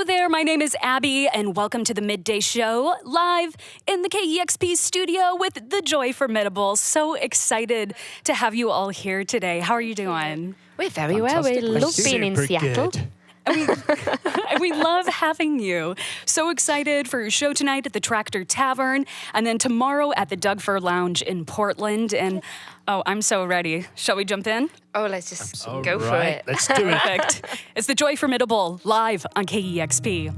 Hello there, my name is Abbie, and welcome to the Midday Show, live in the KEXP studio with the Joy Formidable. So excited to have you all here today. How are you doing? We're very well. We love being in Seattle. And we love having you. So excited for your show tonight at the Tractor Tavern, and then tomorrow at the Doug Fir Lounge in Portland. And I'm so ready. Shall we jump in? Oh, let's just go for it. Let's do it. Perfect. It's the Joy Formidable live on KEXP.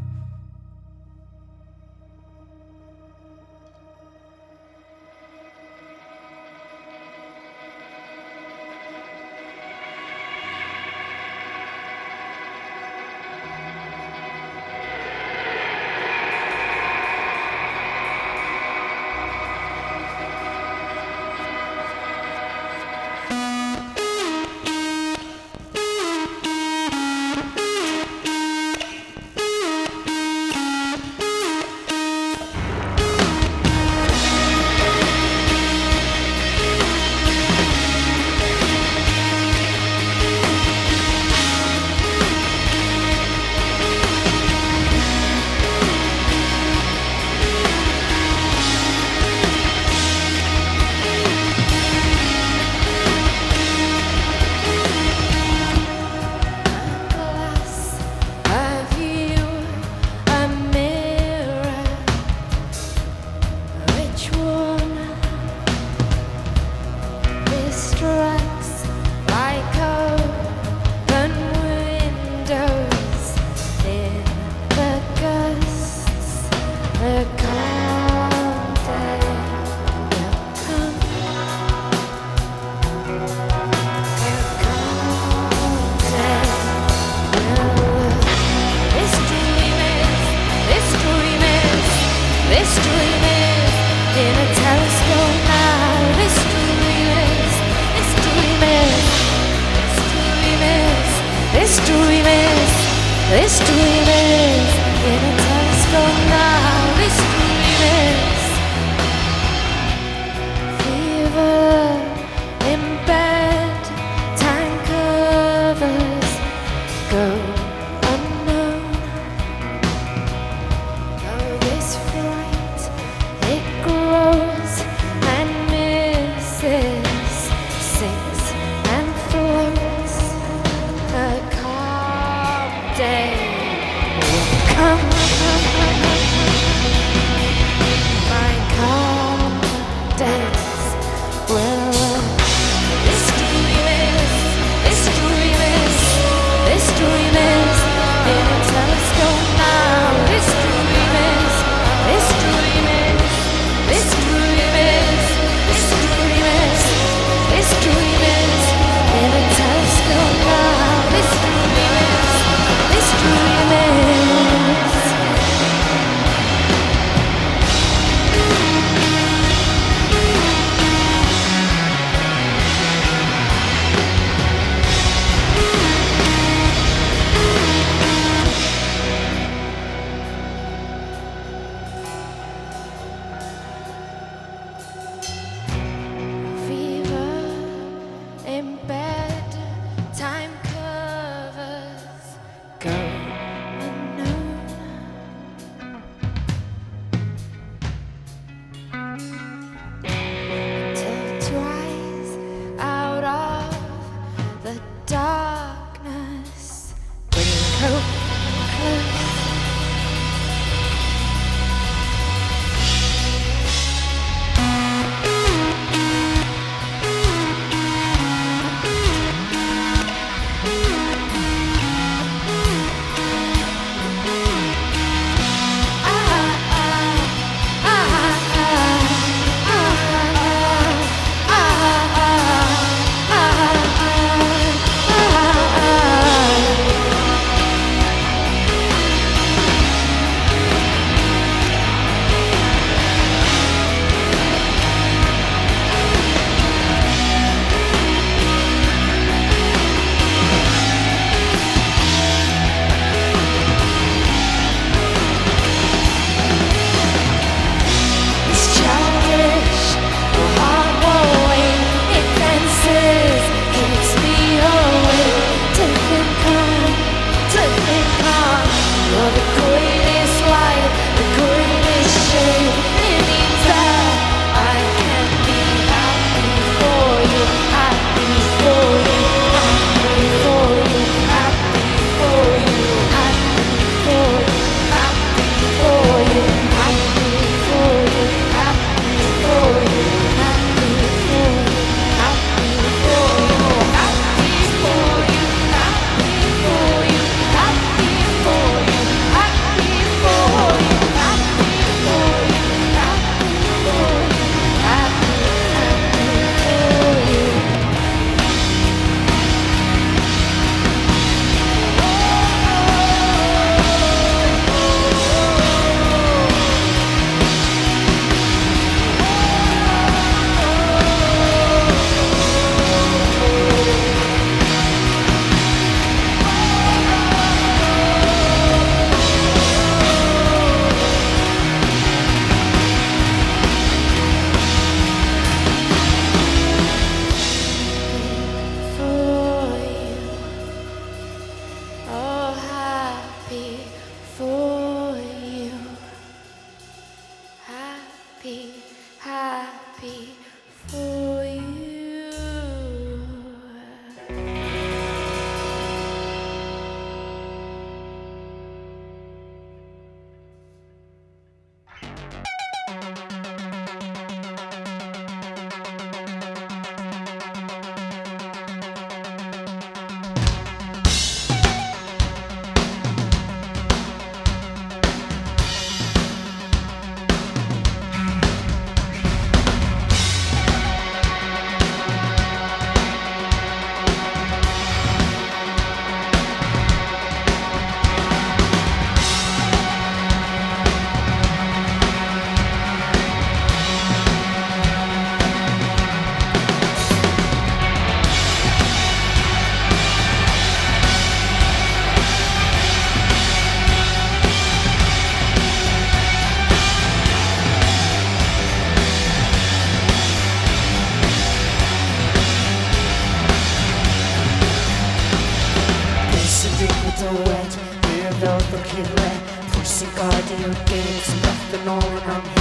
forgive Forse guardi che si battono a me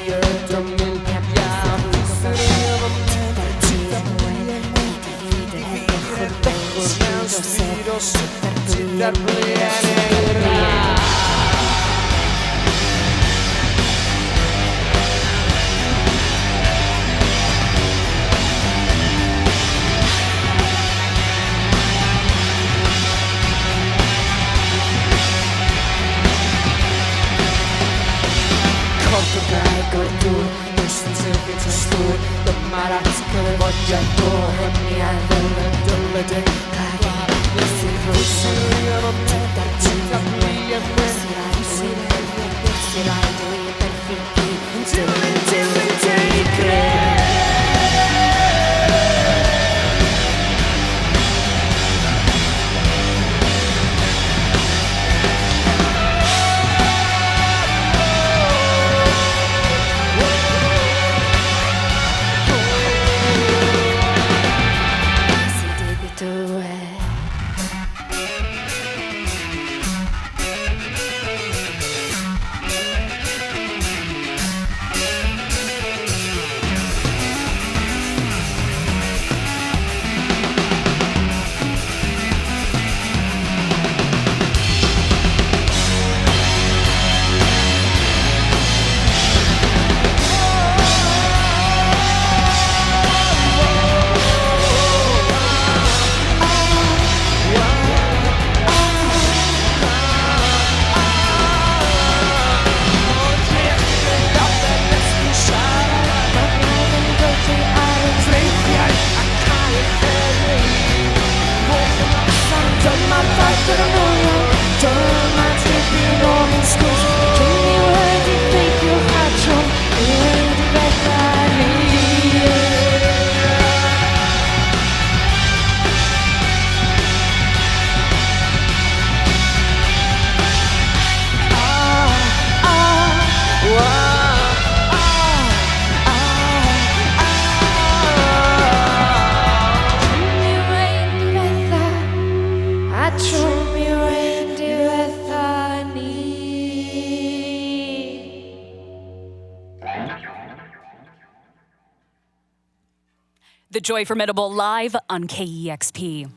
Io domino piano It's a story, the maratica voggiato e mi ha detto le cari, si fosse io metterci da qui e penserai tu per finché until credi. The Joy Formidable live on KEXP.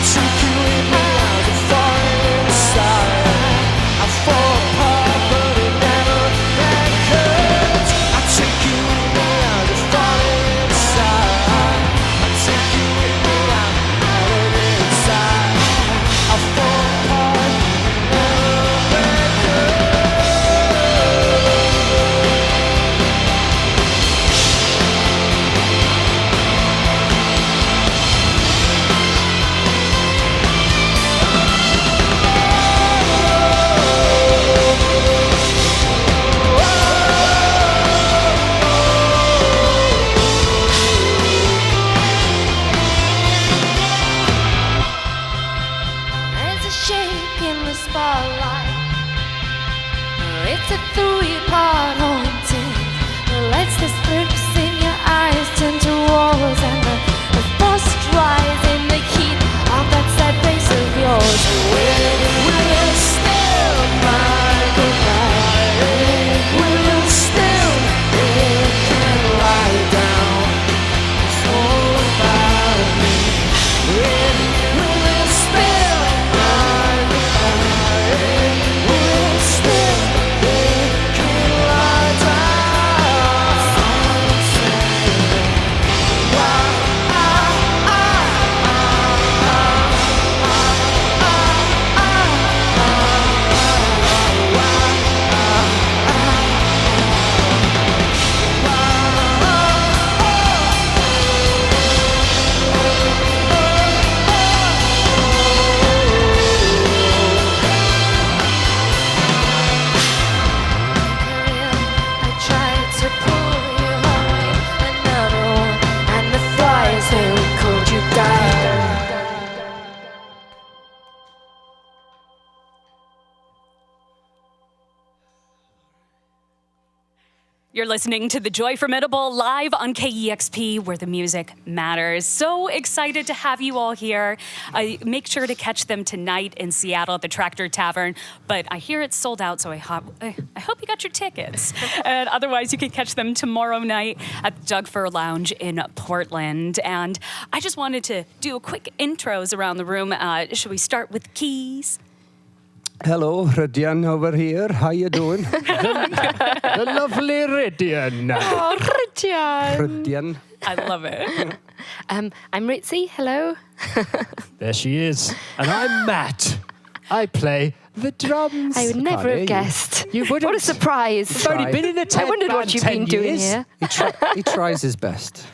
Took you in me out of fire. You're listening to The Joy Formidable live on KEXP, where the music matters. So excited to have you all here. Make sure to catch them tonight in Seattle at the Tractor Tavern. But I hear it's sold out, so I hope you got your tickets. And otherwise, you can catch them tomorrow night at the Doug Fir Lounge in Portland. And I just wanted to do a quick intros around the room. Should we start with Keys? Hello, Rydian over here. How you doing? The lovely Rydian. Oh, Rydian. Rydian. I love it. I'm Ritzy. Hello. There she is. And I'm Matt. I play the drums. I would never have guessed. You wouldn't. What a surprise. You've only been in a tent I wondered what you've been doing here. He tries his best.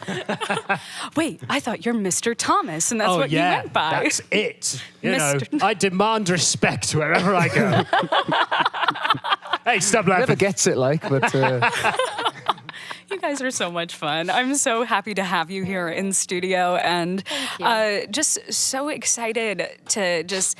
Wait, I thought you're Mr. Thomas, and that's what you went by. That's it. You know, Mr. I demand respect wherever I go. Hey, stop laughing. Never gets it but... You guys are so much fun. I'm so happy to have you here in studio, and just so excited to just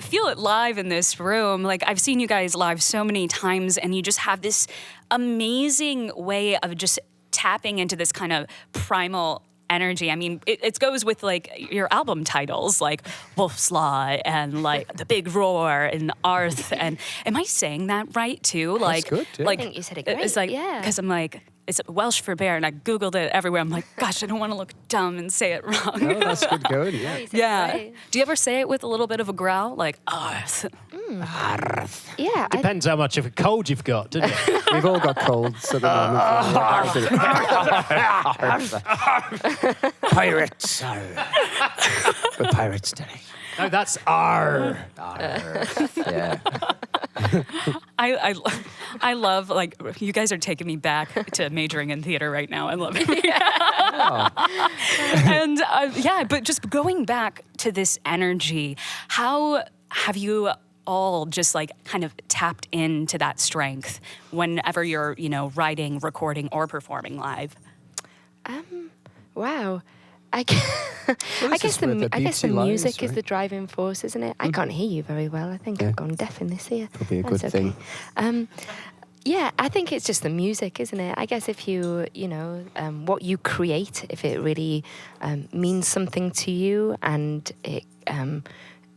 feel it live in this room. Like, I've seen you guys live so many times, and you just have this amazing way of just tapping into this kind of primal energy. I mean, it goes with like your album titles, like Wolf's Law and like The Big Roar and Arth. And am I saying that right too? Like, good, yeah. like I think you said it great. It's like, yeah. because I'm like, it's Welsh for bear, and I Googled it everywhere. I'm like, gosh, I don't want to look dumb and say it wrong. No, that's good going, yeah. Yeah. Right. Do you ever say it with a little bit of a growl? Like, Arth. Yeah. Depends how much of a cold you've got, doesn't it? We've all got colds at the moment. Pirates. We're pirates today. No, that's R. Yeah. I love, like, you guys are taking me back to majoring in theater right now. I love it. And but just going back to this energy, how have you all just like kind of tapped into that strength whenever you're, writing, recording, or performing live? Wow. I guess the music is the driving force, isn't it? I can't hear you very well. I think I've gone deaf in this ear. Could be a good That's thing. Yeah, I think it's just the music, isn't it? I guess if you, what you create, if it really means something to you and it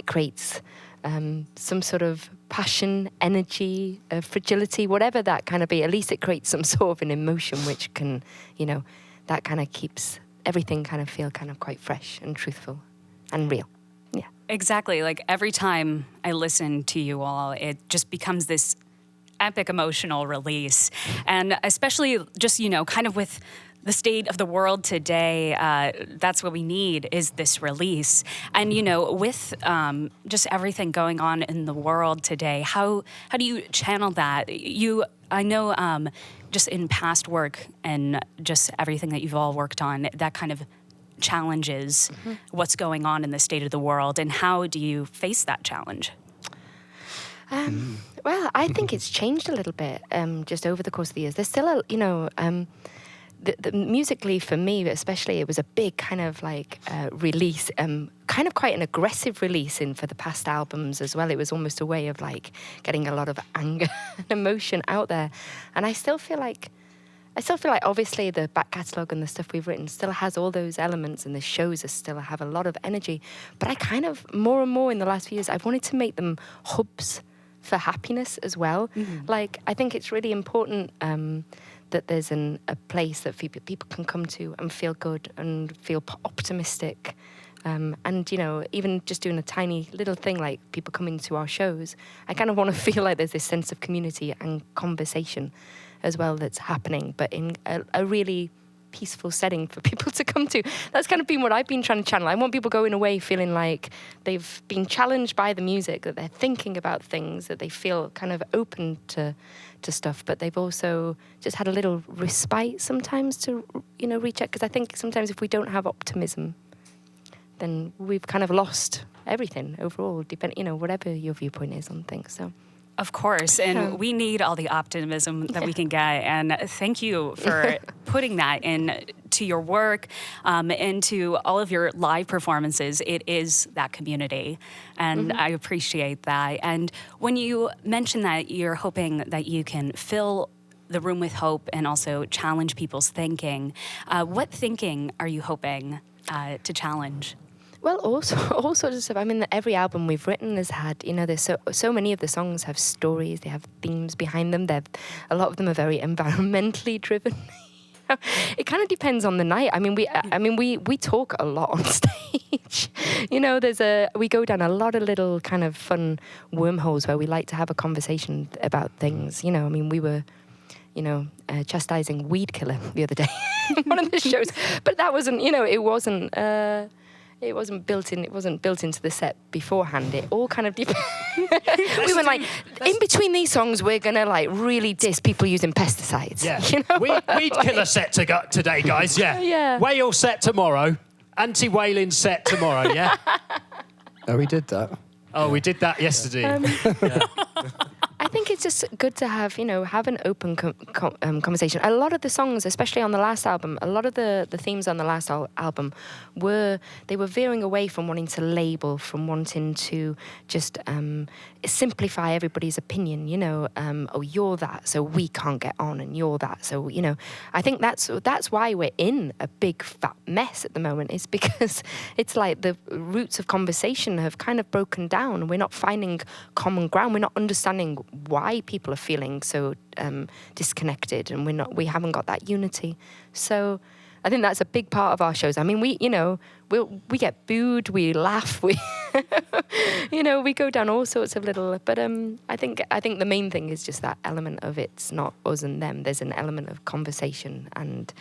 creates some sort of passion, energy, fragility, whatever that kind of be, at least it creates some sort of an emotion which can, that kind of keeps everything kind of feel kind of quite fresh and truthful and real. Yeah. Exactly. Like, every time I listen to you all, it just becomes this epic emotional release. And especially just, kind of with the state of the world today, that's what we need, is this release. And, with just everything going on in the world today, how do you channel that? I know just in past work and just everything that you've all worked on, that kind of challenges what's going on in the state of the world. And how do you face that challenge? Well, I think it's changed a little bit just over the course of the years. There's still the musically, for me especially, it was a big kind of like release, kind of quite an aggressive release for the past albums as well. It was almost a way of like getting a lot of anger and emotion out there. And I still feel like obviously the back catalogue and the stuff we've written still has all those elements, and the shows still have a lot of energy. But I kind of, more and more in the last few years, I've wanted to make them hubs for happiness as well. Mm-hmm. Like, I think it's really important that there's a place that people can come to and feel good and feel optimistic. And, even just doing a tiny little thing like people coming to our shows, I kind of want to feel like there's this sense of community and conversation as well that's happening, but in a really peaceful setting for people to come to. That's kind of been what I've been trying to channel. I want people going away feeling like they've been challenged by the music, that they're thinking about things, that they feel kind of open to stuff, but they've also just had a little respite sometimes to, reach out. Because I think sometimes if we don't have optimism, then we've kind of lost everything overall, whatever your viewpoint is on things. So. Of course, and we need all the optimism that we can get. And thank you for putting that into your work, into all of your live performances. It is that community, and I appreciate that. And when you mention that you're hoping that you can fill the room with hope and also challenge people's thinking. What thinking are you hoping to challenge? Well, also all sorts of stuff. I mean, every album we've written has had, there's so many of the songs have stories. They have themes behind them. A lot of them are very environmentally driven. It kind of depends on the night. I mean, we talk a lot on stage. We go down a lot of little kind of fun wormholes where we like to have a conversation about things. I mean, we were, chastising Weed Killer the other day in one of the shows, but that wasn't, it wasn't built in. It wasn't built into the set beforehand. It all kind of we were like, in between these songs, we're gonna like really diss people using pesticides. Yeah, weed Like, killer set today, guys. Yeah, Yeah. Whale set tomorrow. Anti-whaling set tomorrow. Yeah. Oh, we did that. Oh, we did that yesterday. I think it's just good to have an open conversation. A lot of the songs, especially on the last album, a lot of the themes on the last album were veering away from wanting to label, from wanting to just simplify everybody's opinion. Oh, you're that, so we can't get on, and you're that, so I think that's why we're in a big fat mess at the moment. Is because it's like the roots of conversation have kind of broken down. We're not finding common ground. We're not understanding why people are feeling so disconnected, and we haven't got that unity. So I think that's a big part of our shows. I mean, we get booed, we laugh, we we go down all sorts of little. But I think the main thing is just that element of it's not us and them. There's an element of conversation, and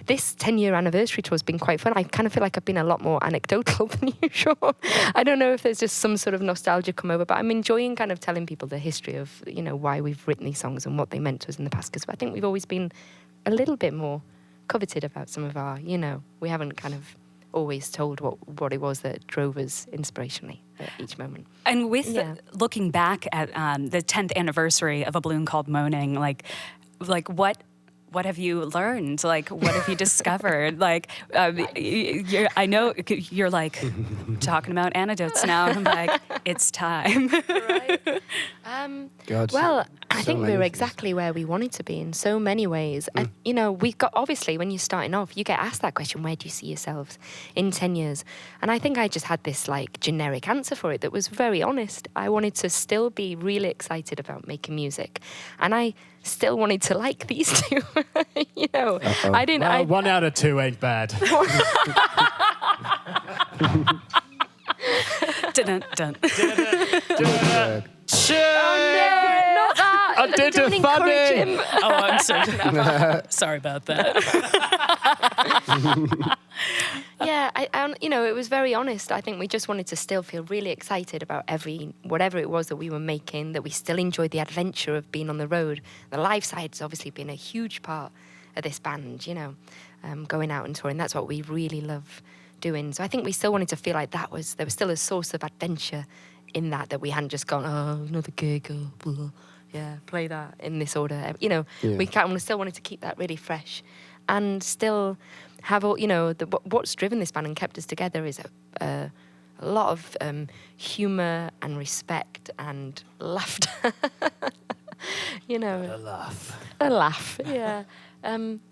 this 10-year anniversary tour has been quite fun. I kind of feel like I've been a lot more anecdotal than usual. I don't know if there's just some sort of nostalgia come over, but I'm enjoying kind of telling people the history of why we've written these songs and what they meant to us in the past. Because I think we've always been a little bit more coveted about some of our, we haven't kind of always told what it was that drove us inspirationally at each moment. And with looking back at the 10th anniversary of A Balloon Called Moaning, like what have you learned? Like, what have you discovered? Like, I know you're like talking about anecdotes now, and I'm like, it's time. Right. God, Well, I so think many we're things. exactly where we wanted to be in so many ways. And, we've got, obviously, when you're starting off, you get asked that question, where do you see yourselves in 10 years? And I think I just had this, like, generic answer for it that was very honest. I wanted to still be really excited about making music. And I still wanted to like these two. Uh-oh. I didn't... Well, 1 out of 2 ain't bad. Dun, dun. Not that! I did Don't it encourage funny. him. Oh, I'm so sorry about that. Yeah, it was very honest. I think we just wanted to still feel really excited about whatever it was that we were making, that we still enjoyed the adventure of being on the road. The live side's obviously been a huge part of this band, going out and touring. That's what we really love doing. So I think we still wanted to feel like there was still a source of adventure in that we hadn't just gone, oh, another gig, oh, blah. Yeah, play that in this order. We still wanted to keep that really fresh, and still have all. What's driven this band and kept us together is a lot of humour and respect and laughter. A laugh. Yeah.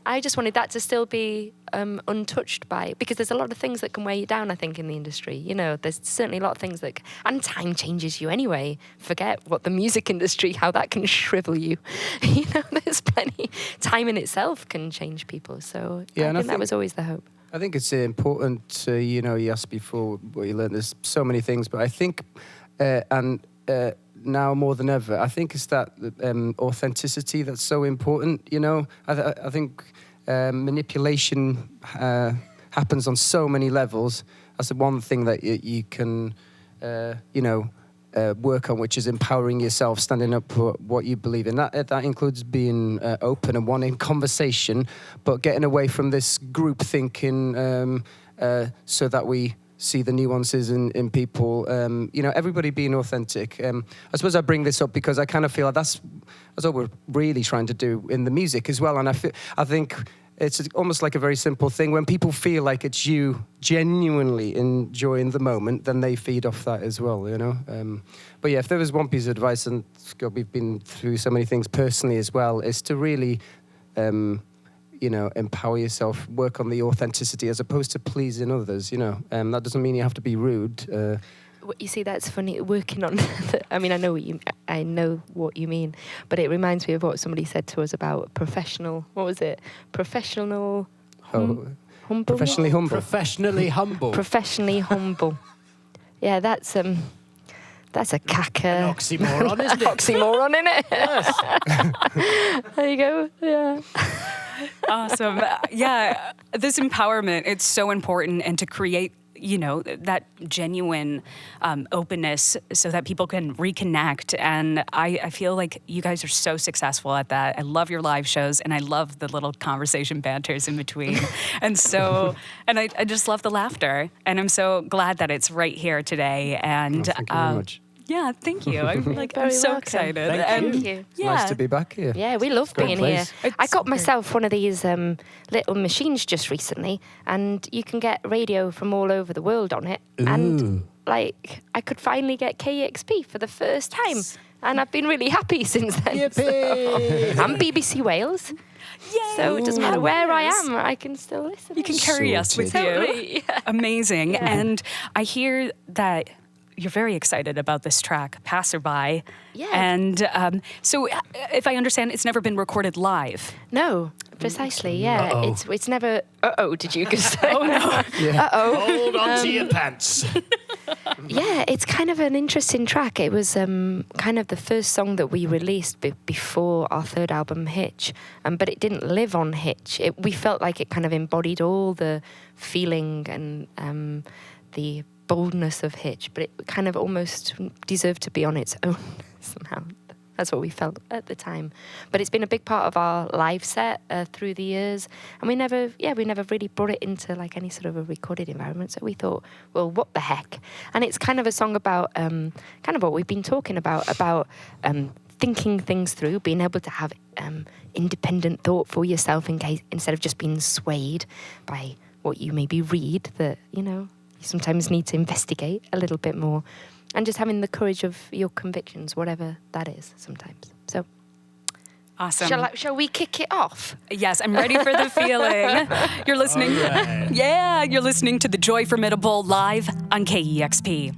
I just wanted that to still be untouched by, because there's a lot of things that can weigh you down, I think, in the industry. There's certainly a lot of things and time changes you anyway. Forget what the music industry, how that can shrivel you. There's plenty. Time in itself can change people. So I think that was always the hope. I think it's important, you asked before what you learned. There's so many things, but I think, now more than ever, I think it's that authenticity that's so important. I think manipulation happens on so many levels. That's the one thing that you can, work on, which is empowering yourself, standing up for what you believe in. That includes being open and wanting conversation, but getting away from this group thinking, so that we see the nuances in people, everybody being authentic. I suppose I bring this up because I kind of feel like that's what we're really trying to do in the music as well. And I think it's almost like a very simple thing. When people feel like it's you genuinely enjoying the moment, then they feed off that as well, you know. But yeah, if there was one piece of advice, and God, we've been through so many things personally as well, is to really, you know, empower yourself, work on the authenticity as opposed to pleasing others, you know. That doesn't mean you have to be rude. You see, that's funny. Working on, I mean, I know what you mean, but it reminds me of what somebody said to us about professional. What was it? Professional. Humble. Professionally humble. Professionally humble. Professionally humble. Yeah, that's a cacker. An oxymoron, isn't it? Oxymoron, innit? Yes. There you go. Yeah. Awesome. Yeah, this empowerment, it's so important, and to create, you know, that genuine openness so that people can reconnect. And I feel like you guys are so successful at that. I love your live shows, and I love the little conversation banters in between. And I just love the laughter. And I'm so glad that it's right here today. And Thank you very much. yeah, thank you. I'm Very so welcome. excited. Thank you. Yeah. Nice to be back here. Yeah, we love Great being place. here. I It's got great. myself one of these little machines just recently, and you can get radio from all over the world on it. And like, I could finally get KEXP for the first time, and I've been really happy since then. Yippee! I'm BBC Wales, Yay. so it doesn't matter where I Yes. am, I can still listen. You can carry us with you. Totally. Amazing. Yeah. And I hear that you're very excited about this track, Passerby. Yeah. And so if I understand, it's never been recorded live. No, precisely. Yeah, Uh-oh. it's never. Did you just say? Oh, no. Hold on to your pants. Yeah, it's kind of an interesting track. It was kind of the first song that we released before our third album, Hitch, but it didn't live on Hitch. We felt like it kind of embodied all the feeling and the boldness of Hitch, but it kind of almost deserved to be on its own somehow. That's what we felt at the time. But it's been a big part of our live set through the years, and we never really brought it into like any sort of a recorded environment. So we thought, well, what the heck? And it's kind of a song about kind of what we've been talking about thinking things through, being able to have independent thought for yourself instead of just being swayed by what you maybe read. That, you know, you sometimes need to investigate a little bit more, and just having the courage of your convictions, whatever that is sometimes. So Awesome. shall we kick it off? Yes, I'm ready for the feeling. You're listening. All right. Yeah, you're listening to the Joy Formidable live on KEXP.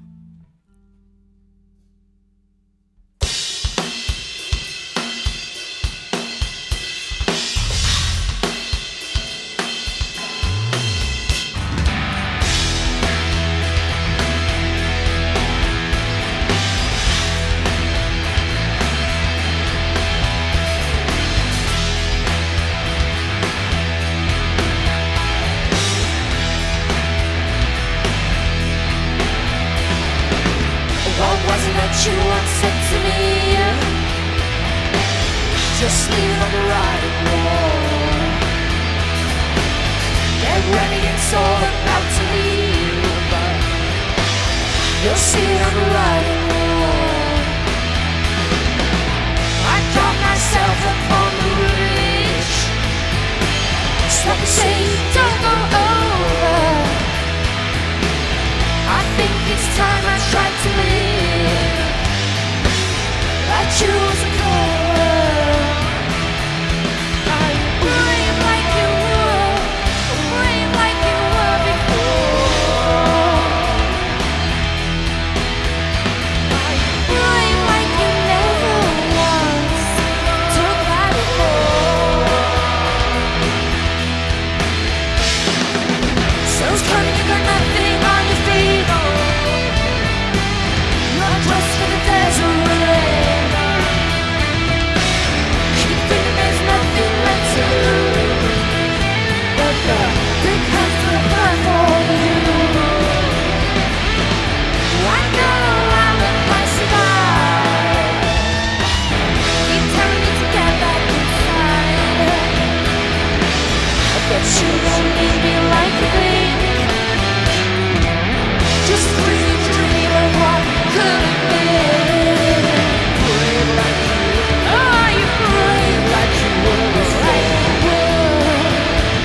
What was it that you once said to me? Just lean on the riding wall. Get ready, it's all about to leave. You'll see it on the riding wall. I got myself upon the ridge, so I can say don't go over. I think it's time I tried to live. I choose a color. I'm brave like you were, brave like you were before. I'm brave like you never once took that before. So's coming, you got nothing on your feet. You're dressed for the desert rain. Keep thinking there's nothing left to lose, but the big hands will burn for you. I know how I survive. Keep telling me to get back inside. I bet you don't need me like you think. Just dream of what could have been. Brave like you. Oh, you brave like you were. Like you were.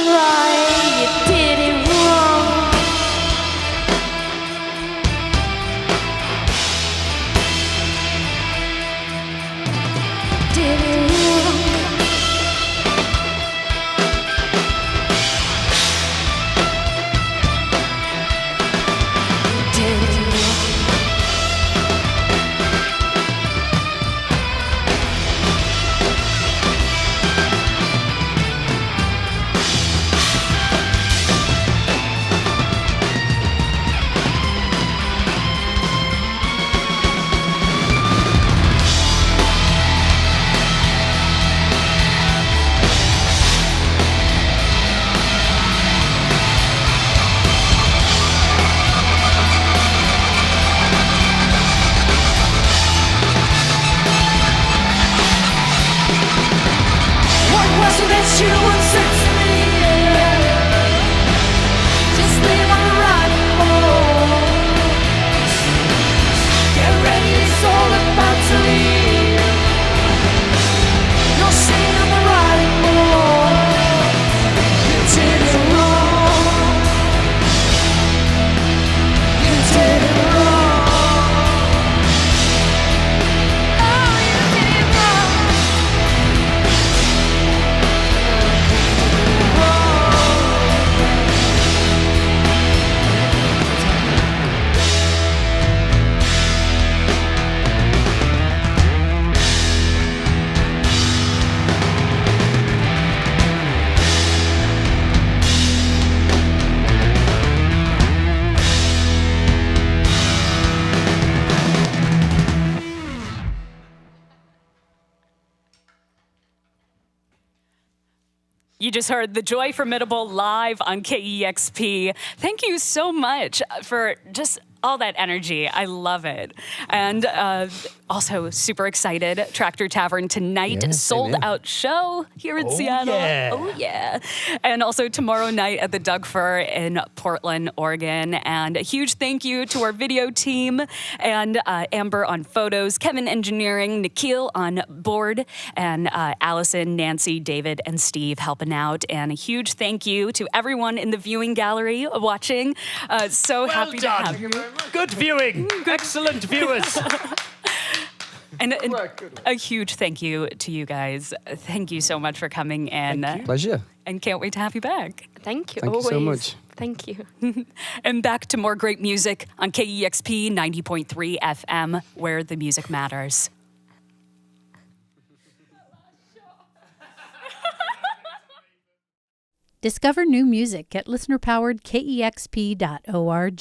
right, you did it wrong. Did it wrong. Did it wrong. What was it that you once said to me? Just leave on the riding board. Get ready, it's all about to leave. You're sitting on the riding board. You did it wrong. You did it wrong. Oh, you did it wrong. You just heard The Joy Formidable live on KEXP. Thank you so much for just all that energy. I love it. And also super excited. Tractor Tavern tonight, Yeah, same sold here. out show here in Seattle. yeah. Oh yeah. And also tomorrow night at the Doug Fir in Portland, Oregon. And a huge thank you to our video team and Amber on photos, Kevin engineering, Nikhil on board, and Allison, Nancy, David, and Steve helping out. And a huge thank you to everyone in the viewing gallery watching. So happy to have you. Good viewing. Excellent viewers. And a huge thank you to you guys. Thank you so much for coming in. Pleasure. And can't wait to have you back. Thank you. Thank you always. so much. Thank you. And back to more great music on KEXP 90.3 FM, where the music matters. Discover new music at listener-powered KEXP.org.